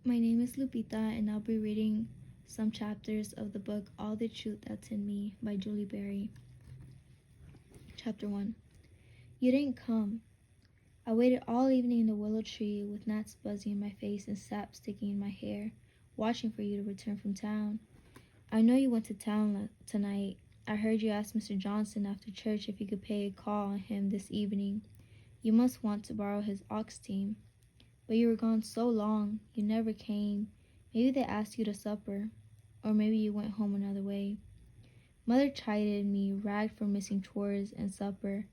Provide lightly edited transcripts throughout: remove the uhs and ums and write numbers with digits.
My name is Lupita, and I'll be reading some chapters of the book All the Truth That's in Me by Julie Berry. Chapter 1. You didn't come. I waited all evening in the willow tree with gnats buzzing in my face and sap sticking in my hair, watching for you to return from town. I know you went to town tonight. I heard you ask Mr. Johnson after church if you could pay a call on him this evening. You must want to borrow his ox team. But you were gone so long, you never came. Maybe they asked you to supper, or maybe you went home another way. Mother chided me, ragged for missing chores and supper,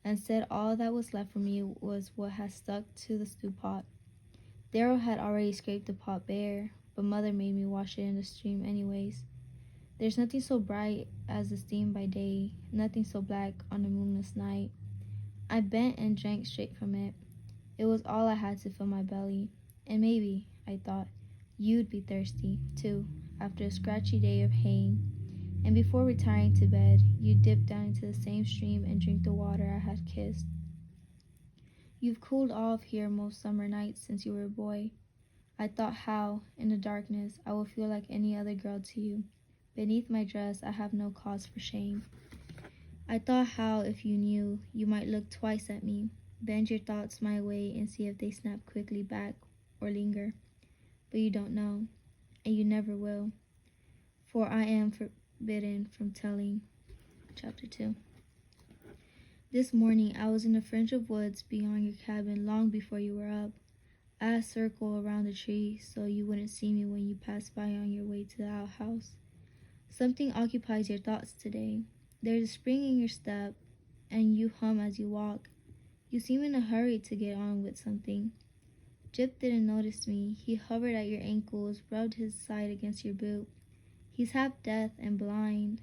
and said all that was left for me was what had stuck to the stew pot. Darrow had already scraped the pot bare, but Mother made me wash it in the stream anyways. There's nothing so bright as the steam by day, nothing so black on a moonless night. I bent and drank straight from it. It was all I had to fill my belly. And maybe, I thought, you'd be thirsty, too, after a scratchy day of haying. And before retiring to bed, you'd dip down into the same stream and drink the water I had kissed. You've cooled off here most summer nights since you were a boy. I thought how, in the darkness, I would feel like any other girl to you. Beneath my dress, I have no cause for shame. I thought how, if you knew, you might look twice at me, bend your thoughts my way and see if they snap quickly back or linger. But you don't know, and you never will, for I am forbidden from telling. Chapter 2. This morning I was in the fringe of woods beyond your cabin long before you were up. I had a circle around the tree so you wouldn't see me when you passed by on your way to the outhouse. Something occupies your thoughts today. There's a spring in your step, and you hum as you walk. You seem in a hurry to get on with something. Jip didn't notice me. He hovered at your ankles, rubbed his side against your boot. He's half deaf and blind,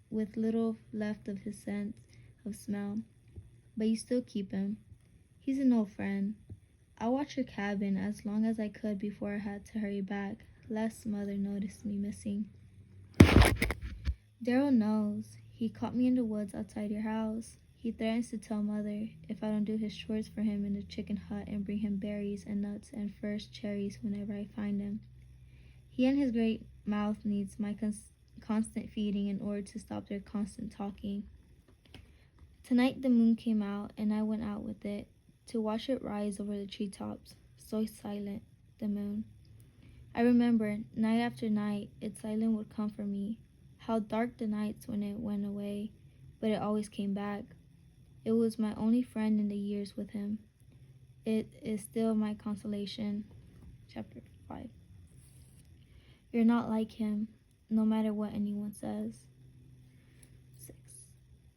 with little left of his sense of smell, but you still keep him. He's an old friend. I watched your cabin as long as I could before I had to hurry back, lest Mother noticed me missing. Darrow knows. He caught me in the woods outside your house. He threatens to tell Mother if I don't do his chores for him in the chicken hut and bring him berries and nuts and first cherries whenever I find him. He and his great mouth needs my constant feeding in order to stop their constant talking. Tonight the moon came out and I went out with it to watch it rise over the treetops. So silent, the moon. I remember, night after night, its silence would come for me. How dark the nights when it went away, but it always came back. It was my only friend in the years with him. It is still my consolation. Chapter 5. You're not like him, no matter what anyone says. 6.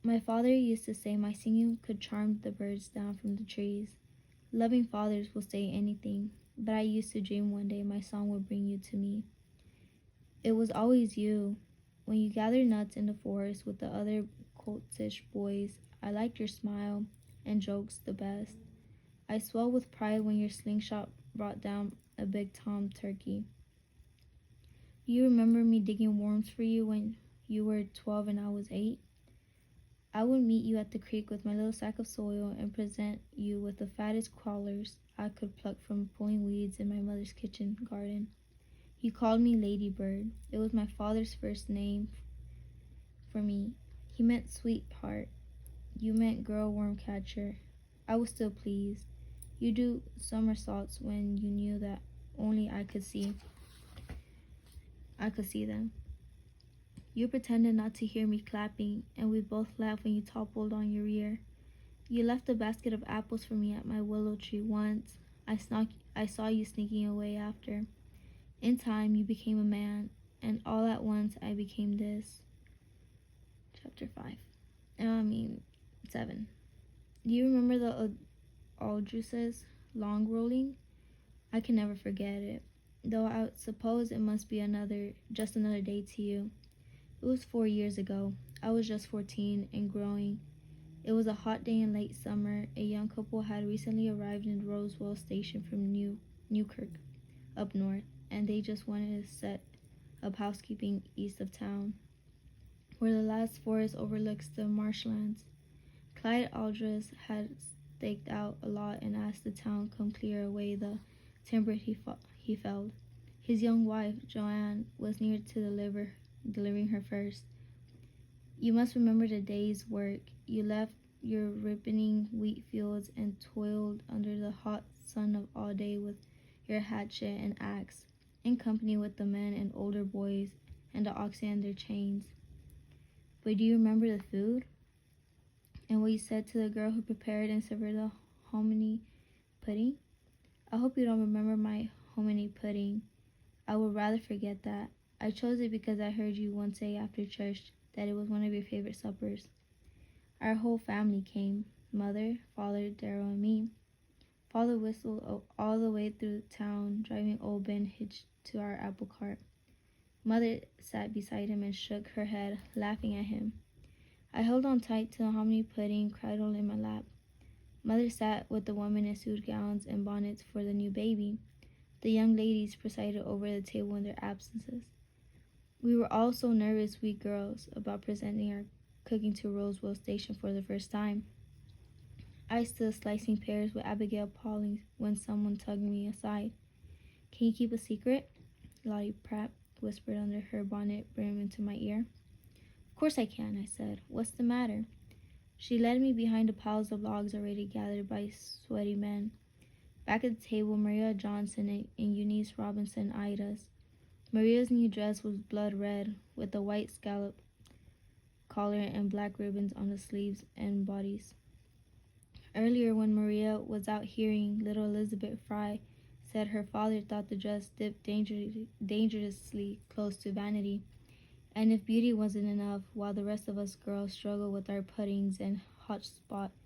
My father used to say my singing could charm the birds down from the trees. Loving fathers will say anything, but I used to dream one day my song would bring you to me. It was always you. When you gathered nuts in the forest with the other coltish boys, I liked your smile and jokes the best. I swelled with pride when your slingshot brought down a big tom turkey. You remember me digging worms for you when you were 12 and I was 8? I would meet you at the creek with my little sack of soil and present you with the fattest crawlers I could pluck from pulling weeds in my mother's kitchen garden. You called me Ladybird. It was my father's first name for me. He meant sweetheart. You meant girl worm catcher. I was still pleased. You do somersaults when you knew that only I could see them. You pretended not to hear me clapping, and we both laughed when you toppled on your rear. You left a basket of apples for me at my willow tree once. I saw you sneaking away after. In time, you became a man, and all at once I became this. Chapter 7. Do you remember the Aldrouses, long rolling? I can never forget it, though I suppose it must be just another day to you. It was 4 years ago. I was just 14 and growing. It was a hot day in late summer. A young couple had recently arrived in Roswell Station from Newkirk, up north, and they just wanted to set up housekeeping east of town, where the last forest overlooks the marshlands. Clyde Aldrich had staked out a lot and asked the town come clear away the timber he felled. His young wife, Joanne, was near to delivering her first. You must remember the day's work. You left your ripening wheat fields and toiled under the hot sun of all day with your hatchet and axe, in company with the men and older boys and the oxen and their chains. But do you remember the food? And what you said to the girl who prepared and served the hominy pudding? I hope you don't remember my hominy pudding. I would rather forget that. I chose it because I heard you once say after church that it was one of your favorite suppers. Our whole family came. Mother, father, Darrell, and me. Father whistled all the way through town, driving old Ben hitched to our apple cart. Mother sat beside him and shook her head, laughing at him. I held on tight to the hominy pudding cradled in my lap. Mother sat with the women in suit gowns and bonnets for the new baby. The young ladies presided over the table in their absences. We were all so nervous, we girls, about presenting our cooking to Roswell Station for the first time. I stood slicing pears with Abigail Pauling when someone tugged me aside. Can you keep a secret? Lottie Pratt whispered under her bonnet brim into my ear. Of course I can, I said. What's the matter? She led me behind the piles of logs already gathered by sweaty men. Back at the table, Maria Johnson and Eunice Robinson eyed us. Maria's new dress was blood red, with a white scallop collar and black ribbons on the sleeves and bodice. Earlier, when Maria was out hearing, little Elizabeth Fry said her father thought the dress dipped dangerously close to vanity, and if beauty wasn't enough, while the rest of us girls struggled with our puddings and hot spots,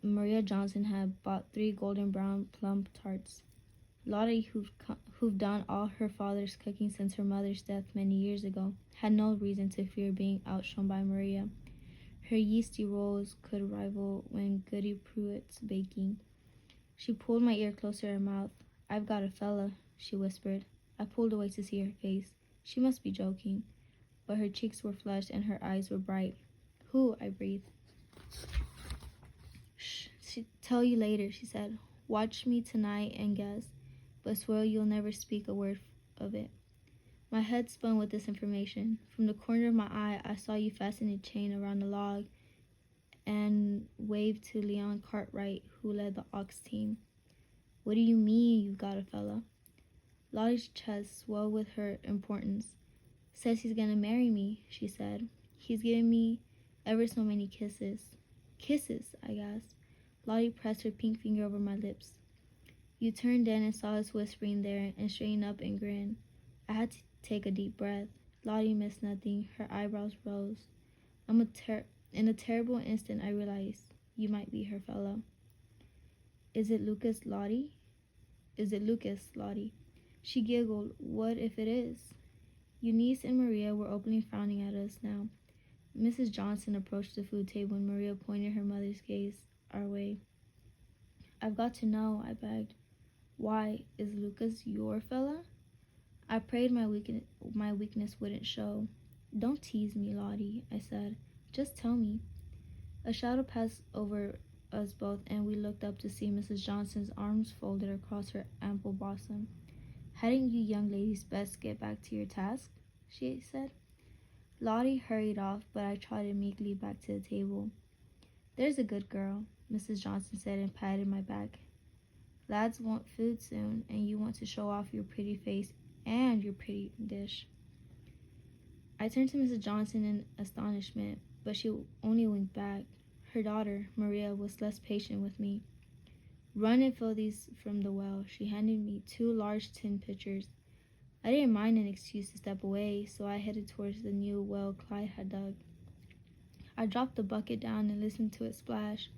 Maria Johnson had bought 3 golden brown plum tarts. Lottie, who'd done all her father's cooking since her mother's death many years ago, had no reason to fear being outshone by Maria. Her yeasty rolls could rival when Goody Pruitt's baking. She pulled my ear close to her mouth. I've got a fella, she whispered. I pulled away to see her face. She must be joking, but her cheeks were flushed and her eyes were bright. Who? I breathed. Shh, tell you later, she said. Watch me tonight and guess, but swear you'll never speak a word of it. My head spun with this information. From the corner of my eye, I saw you fasten a chain around the log and waved to Leon Cartwright, who led the ox team. What do you mean you've got a fella? Lottie's chest swelled with her importance. Says he's gonna marry me, she said. He's given me ever so many kisses. Kisses, I gasped. Lottie pressed her pink finger over my lips. You turned in and saw us whispering there and straightened up and grinned. I had to take a deep breath. Lottie missed nothing. Her eyebrows rose. In a terrible instant, I realized you might be her fellow. Is it Lucas, Lottie? She giggled. What if it is? Eunice and Maria were openly frowning at us now. Mrs. Johnson approached the food table and Maria pointed her mother's gaze our way. I've got to know, I begged. Why, is Lucas your fella? I prayed my weakness wouldn't show. Don't tease me, Lottie, I said. Just tell me. A shadow passed over us both and we looked up to see Mrs. Johnson's arms folded across her ample bosom. Hadn't you young ladies best get back to your task? She said. Lottie hurried off, but I trotted meekly back to the table. There's a good girl, Mrs. Johnson said and patted my back. Lads want food soon, and you want to show off your pretty face and your pretty dish. I turned to Mrs. Johnson in astonishment, but she only winked back. Her daughter, Maria, was less patient with me. Run and fill these from the well. She handed me 2 large tin pitchers. I didn't mind an excuse to step away, so I headed towards the new well Clyde had dug. I dropped the bucket down and listened to it splash.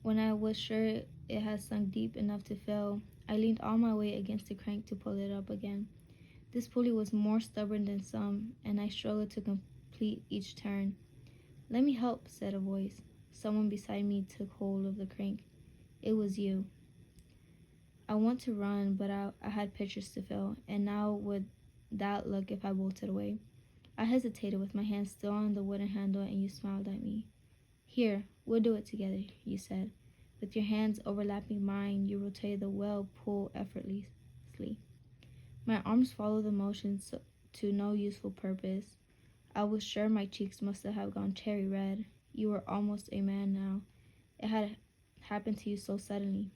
When I was sure it had sunk deep enough to fill, I leaned all my weight against the crank to pull it up again. This pulley was more stubborn than some, and I struggled to complete each turn. Let me help, said a voice. Someone beside me took hold of the crank. It was you. I want to run, but I had pitchers to fill, and now would that look if I bolted away? I hesitated with my hand still on the wooden handle, and you smiled at me. Here, we'll do it together, you said. With your hands overlapping mine, you rotated the well pull effortlessly. My arms followed the motions to no useful purpose. I was sure my cheeks must have gone cherry red. You were almost a man now. It had happened to you so suddenly.